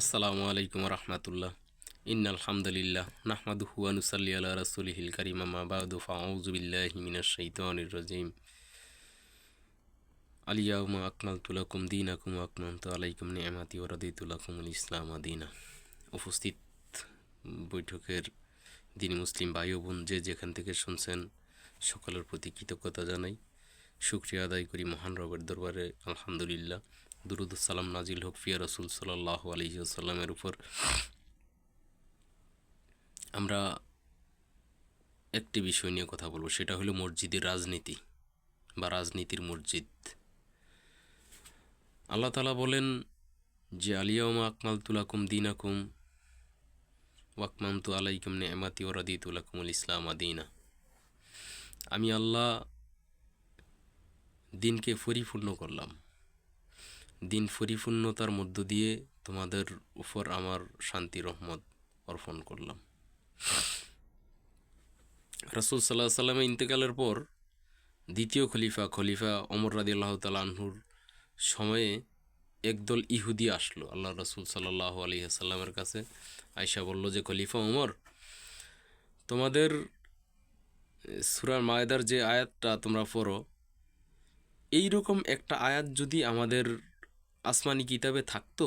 আসসালামু আলাইকুম রহমতুল্লাহ। ইন্নাল হামদুলিল্লাহ নাহমাদুহু ওয়া নুসাল্লি আলা রাসূলিহিল কারীম, আম্মা বা'দু, ফাআউযু বিল্লাহি মিনাশ শাইতানির রাজীম। আল ইয়াউমা আকমালতু লাকুম দীনাকুম ওয়া আতমামতু আলাইকুম নি'মাতি ওয়া রাদিতু লাকুমুল ইসলামা দীনা। উপস্থিত বৈঠকের দিনী মুসলিম ভাই ও বোন যে যেখান থেকে শুনছেন, সকলের প্রতি কৃতজ্ঞতা জানাই, শুকরিয়া আদায় করি মহান রবের দরবারে। আলহামদুলিল্লাহ, দুরুদ ও সালাম নাজিল হোক ফিয়া রাসূল সাল্লাল্লাহু আলাইহি ওয়াসাল্লামের উপর। আমরা একটি বিষয় নিয়ে কথা বলবো, সেটা হলো মসজিদের রাজনীতি বা রাজনীতির মসজিদ। আল্লাহ তাআলা বলেন যে আলিয়াউমা আকমালতু লাকুম দীনাকুম ওয়া আতমামতু আলাইকুম নি'মাতি ওয়া রাদিতু লাকুমুল ইসলামা দীনা। আমি আল্লাহ দিনকে পরিপূর্ণ করলাম, দিন পরিপূর্ণতার মধ্য দিয়ে তোমাদের উপর আমার শান্তি রহমত অর্পণ করলাম। রাসূল সাল্লাল্লাহু আলাইহি সাল্লামের ইন্তেকালের পর দ্বিতীয় খলিফা ওমর রাদিয়াল্লাহু তাআলা আনহুর সময়ে একদল ইহুদি আসলো আল্লাহ রাসূল সাল্লাল্লাহু আলাইহি সাল্লামের কাছে। আয়েশা বলল যে, খলিফা ওমর, তোমাদের সূরা মায়েদার যে আয়াতটা তোমরা পড়ো, এইরকম একটা আয়াত যদি আমাদের আসমানি কিতাবে থাকতো,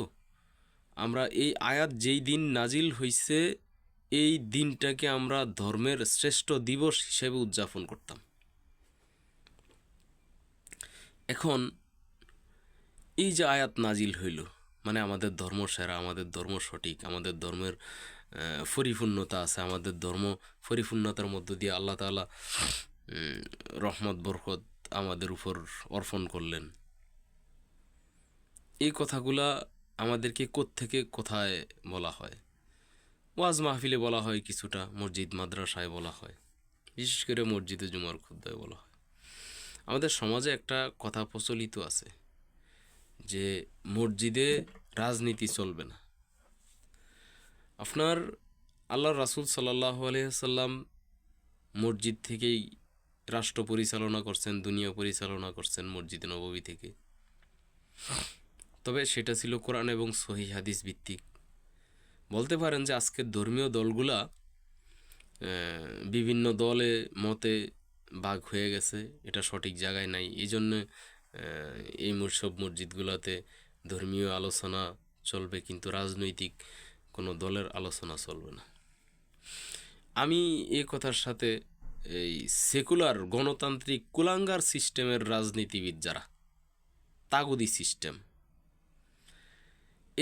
আমরা এই আয়াত যেই দিন নাজিল হইছে এই দিনটাকে আমরা ধর্মের শ্রেষ্ঠ দিবস হিসেবে উদযাপন করতাম। এখন এই যে আয়াত নাজিল হইল, মানে আমাদের ধর্ম সেরা, আমাদের ধর্ম সঠিক, আমাদের ধর্মের পরিপূর্ণতা আছে, আমাদের ধর্ম পরিপূর্ণতার মধ্য দিয়ে আল্লাহ তাআলা রহমত বরকত আমাদের উপর অর্পণ করলেন। এই কথাগুলা আমাদেরকে কোত্থেকে কোথায় বলা হয়? ওয়াজ মাহফিলে বলা হয়, কিছুটা মসজিদ মাদ্রাসায় বলা হয়, বিশেষ করে মসজিদে জুমার খুতবায় বলা হয়। আমাদের সমাজে একটা কথা প্রচলিত আছে যে মসজিদে রাজনীতি চলবে না। আপনার আল্লাহ রাসূল সাল্লাল্লাহু আলাইহি সাল্লাম মসজিদ থেকেই রাষ্ট্র পরিচালনা করছেন, দুনিয়া পরিচালনা করছেন মসজিদে নববী থেকে। তবে সেটা ছিল কোরআন এবং সহিহ হাদিস ভিত্তিক। বলতে পারেন যে আজকের ধর্মীয় দলগুলা বিভিন্ন দলে মতে ভাগ হয়ে গেছে, এটা সঠিক জায়গায় নাই। এই জন্য এই সব মসজিদগুলোতে ধর্মীয় আলোচনা চলবে, কিন্তু রাজনৈতিক কোনো দলের আলোচনা চলবে না। আমি এই কথার সাথে এই সেকুলার গণতান্ত্রিক কুলাঙ্গার সিস্টেমের রাজনীতিবিদ যারা, তাগুদি সিস্টেম,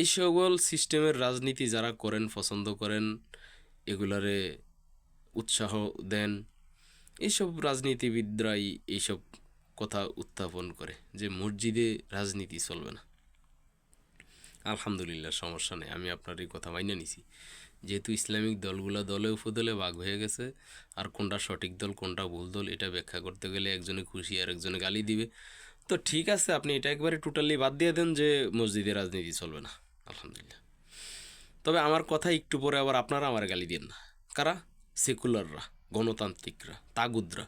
এই সকল সিস্টেমের রাজনীতি যারা করেন, পছন্দ করেন, এগুলারে উৎসাহ দেন, এইসব রাজনীতিবিদরাই এইসব কথা উত্থাপন করে যে মসজিদে রাজনীতি চলবে না। আলহামদুলিল্লাহ, সমস্যা নেই, আমি আপনার এই কথা মাইনে নিছি। যেহেতু ইসলামিক দলগুলো দলে উপদলে ভাগ হয়ে গেছে, আর কোনটা সঠিক দল কোনটা ভুল দল এটা ব্যাখ্যা করতে গেলে একজনে খুশি আর একজনে গালি দিবে। তো ঠিক আছে, আপনি এটা একবারে টোটালি বাদ দিয়ে দেন যে মসজিদে রাজনীতি চলবে না। আলহামদুলিল্লাহ। তবে আমার কথা একটু পরে আবার আপনারা আমার গালি দিন না। কারা? সেকুলাররা, গণতান্ত্রিকরা, তাগুদরা,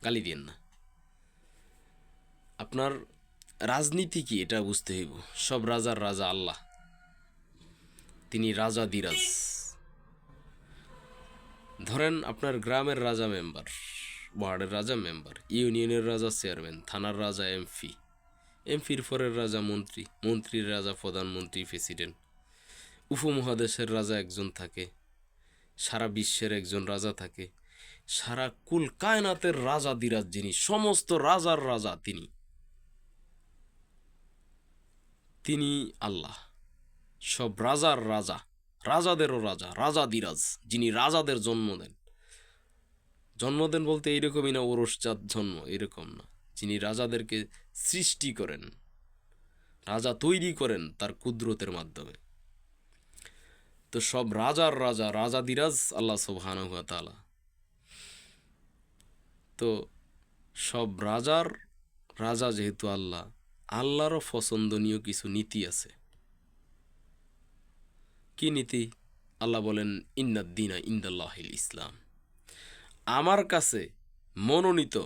গালি দিন না। আপনার রাজনীতি কি এটা বুঝতে হইব। সব রাজার রাজা আল্লাহ, তিনি রাজা দিরাজ। ধরেন আপনার গ্রামের রাজা মেম্বার, ওয়ার্ডের রাজা মেম্বার, ইউনিয়নের রাজা চেয়ারম্যান, থানার রাজা এমপি, এমপির পরের রাজা মন্ত্রী, মন্ত্রীর রাজা প্রধানমন্ত্রী, প্রেসিডেন্ট, উপমহাদেশের রাজা একজন থাকে, সারা বিশ্বের একজন রাজা থাকে, সারা কুল কায়নাতের রাজা দিরাজ যিনি, সমস্ত রাজার রাজা তিনি, তিনি আল্লাহ, সব রাজার রাজা, রাজাদেরও রাজা, রাজা দিরাজ, যিনি রাজাদের জন্ম দেন। জন্ম দেন বলতে এইরকমই না ওরসজাত জন্ম, এরকম না। যিনি রাজাদেরকে সৃষ্টি করেন, রাজা তৈরি করেন তার কুদরতের মাধ্যমে। তো সব রাজার রাজা, রাজা দিরাজ আল্লাহ সুবহানাহু ওয়া তাআলা। তো সব রাজার রাজা যেহেতু আল্লাহ, আল্লাহরও পছন্দনীয় কিছু নীতি আছে। কি নীতি? আল্লাহ বলেন, ইন্নাদ্দীনা ইনদাল্লাহিল ইসলাম। আমার কাছে মনোনীত,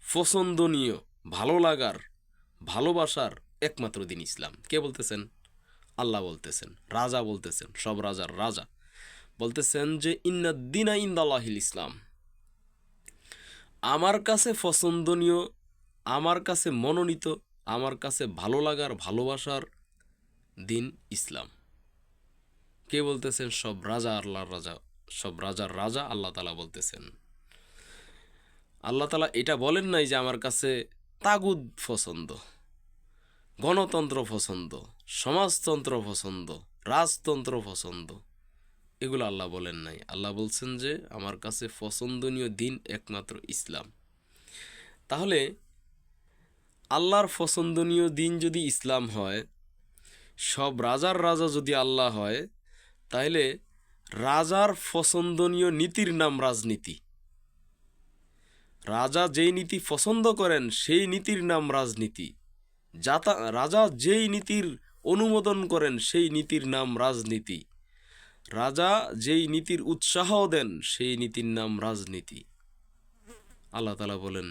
পছন্দনীয়, ভালো লাগার, ভালোবাসার একমাত্র দিন ইসলাম। কে বলতেছেন? আল্লাহ বলতেছেন, রাজা বলতেছেন, সব রাজার রাজা বলতেছেন যে ইন্নাদ্দিনা ইনদাল্লাহিল ইসলাম, আমার কাছে পছন্দনীয়, আমার কাছে মনোনীত, আমার কাছে ভালো লাগার ভালোবাসার দিন ইসলাম। কে বলতেছেন? সব রাজা, আল্লাহর রাজা, সব রাজার রাজা আল্লাহ তালা বলতেছেন। আল্লাহ তালা এটা বলেন নাই যে আমার কাছে তাগুদ পছন্দ, গণতন্ত্র পছন্দ, সমাজতন্ত্র পছন্দ, রাজতন্ত্র পছন্দ, এগুলো আল্লাহ বলেন নাই। আল্লাহ বলছেন যে আমার কাছে পছন্দনীয় দিন একমাত্র ইসলাম। তাহলে আল্লাহর পছন্দনীয় দিন যদি ইসলাম হয়, সব রাজার রাজা যদি আল্লাহ হয়, তাহলে রাজার পছন্দনীয় নীতির নাম রাজনীতি। রাজা যেই নীতি পছন্দ করেন সেই নীতির নাম রাজনীতি। রাজা যেই নীতির অনুমোদন করেন সেই নীতির নাম রাজনীতি। রাজা যেই নীতির উৎসাহ দেন সেই নীতির নাম রাজনীতি। আল্লাহ তাআলা বলেন,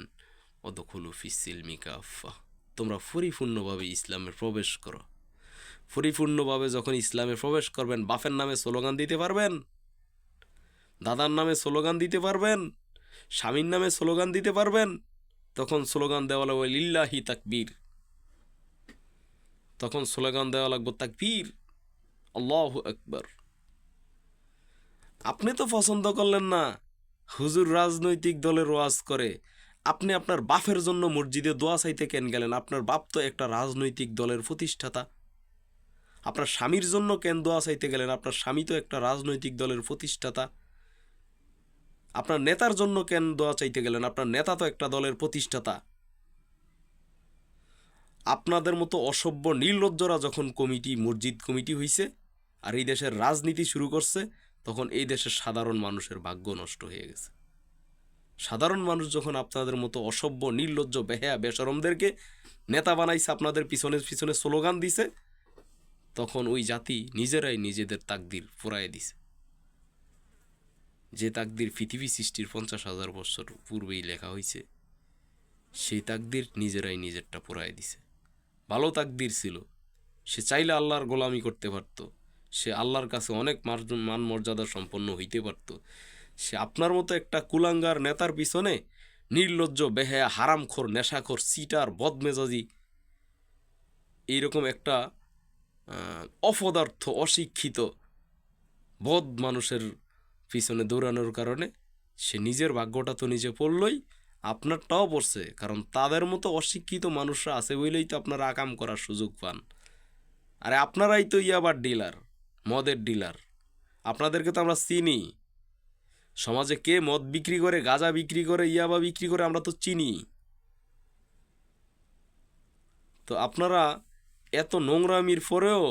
অদখুলু ফিস-সিলমি কাফা, তোমরা পরিপূর্ণভাবে ইসলামে প্রবেশ করো। পরিপূর্ণভাবে যখন ইসলামে প্রবেশ করবেন, বাপের নামে স্লোগান দিতে পারবেন, দাদার নামে স্লোগান দিতে পারবেন, স্বামীর নামে স্লোগান দিতে পারবেন, তখন স্লোগান দেওয়া লাগবে লিল্লাহি তাকবীর, তখন স্লোগান দেওয়া লাগবে তাকবীর, আল্লাহু আকবার। আপনি তো পছন্দ করলেন না হুজুর রাজনৈতিক দলের ওয়াজ করে, আপনি আপনার বাপের জন্য মসজিদে দোয়া চাইতে কেন গেলেন? আপনার বাপ তো একটা রাজনৈতিক দলের প্রতিষ্ঠাতা। আপনার স্বামীর জন্য কেন দোয়া চাইতে গেলেন? আপনার স্বামী তো একটা রাজনৈতিক দলের প্রতিষ্ঠাতা। আপনার নেতার জন্য কেন দোয়া চাইতে গেলেন? আপনার নেতা তো একটা দলের প্রতিষ্ঠাতা। আপনাদের মতো অসভ্য নির্লজ্জরা যখন মসজিদ কমিটি হইছে আর এই দেশের রাজনীতি শুরু করছে, তখন এই দেশের সাধারণ মানুষের ভাগ্য নষ্ট হয়ে গেছে। সাধারণ মানুষ যখন আপনাদের মতো অসভ্য নির্লজ্জ বেহায়া বেশরমদেরকে নেতা বানাইছে, আপনাদের পিছনে পিছনে স্লোগান দিছে, তখন ওই জাতি নিজেরাই নিজেদের তাকদির ফুরায় দিছে। যে তাকদির পৃথিবী সৃষ্টির 50,000 বছর পূর্বেই লেখা হয়েছে, সেই তাকদির নিজেরাই নিজেরটা পুরাই দিছে। ভালো তাকদির ছিল, সে চাইলে আল্লাহর গোলামি করতে পারত, সে আল্লাহর কাছে অনেক মান মর্যাদা সম্পন্ন হইতে পারত। সে আপনার মতো একটা কুলাঙ্গার নেতার পিছনে নির্লজ্জ বেহায়া হারামখোর নেশাখোর সিটার বদমেজাজি এইরকম একটা অপদার্থ অশিক্ষিত বদ মানুষের পিছনে দৌড়ানোর কারণে সে নিজের ভাগ্যটা তো নিজে পড়লই, আপনারটাও পড়ছে। কারণ তাদের মতো অশিক্ষিত মানুষরা আছে বলেই তো আপনারা আকাম করার সুযোগ পান। আরে আপনারাই তো ইয়াবার ডিলার, মদের ডিলার। আপনাদেরকে তো আমরা চিনি। সমাজে কে মদ বিক্রি করে, গাঁজা বিক্রি করে, ইয়াবা বিক্রি করে, আমরা তো চিনি। তো আপনারা এত নোংরামির পরেও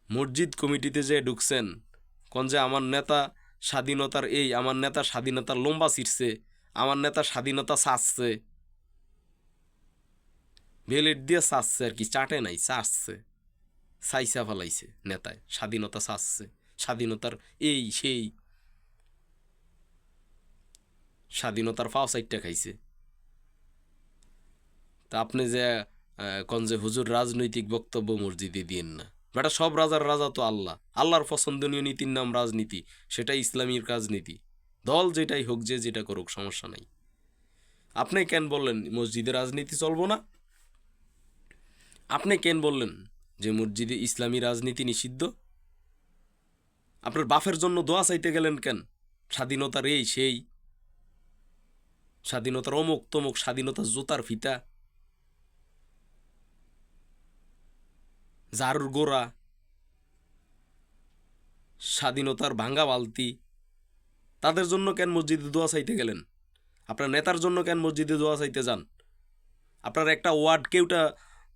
মসজিদ কমিটিতে যে ঢুকছেন, কোন যে আমার নেতা স্বাধীনতার এই, আমার নেতা স্বাধীনতার লম্বা ছিঁড়ছে, আমার নেতা স্বাধীনতা চাচ্ছে, বেলেট দিয়ে চাচ্ছে আর কি, চাটে নাই, চাচ্ছে, চাইসা ফেলাইছে নেতায়, স্বাধীনতা চাচ্ছে, স্বাধীনতার এই সেই, স্বাধীনতার ফাও সাইডটা খাইছে। তা আপনি যে কোন যে হুজুর রাজনৈতিক বক্তব্য মসজিদে দিয়েন না, বেটা সব রাজার রাজা তো আল্লাহ। আল্লাহর পছন্দনীয় নীতির নাম রাজনীতি, সেটাই ইসলামীর রাজনীতি। দল যেটাই হোক, যে যেটা করুক, সমস্যা নাই। আপনি কেন বললেন মসজিদে রাজনীতি চলবো না? আপনি কেন বললেন যে মসজিদে ইসলামী রাজনীতি নিষিদ্ধ? আপনার বাপের জন্য দোয়া চাইতে গেলেন কেন? স্বাধীনতার এই সেই, স্বাধীনতার অমুক তমুক, স্বাধীনতার জুতার ফিতা, ঝাড়ুর গোড়া, স্বাধীনতার ভাঙ্গা বালতি, তাদের জন্য কেন মসজিদে দোয়া চাইতে গেলেন? আপনার নেতার জন্য কেন মসজিদে দোয়া চাইতে যান? আপনার একটা ওয়ার্ড কেউটা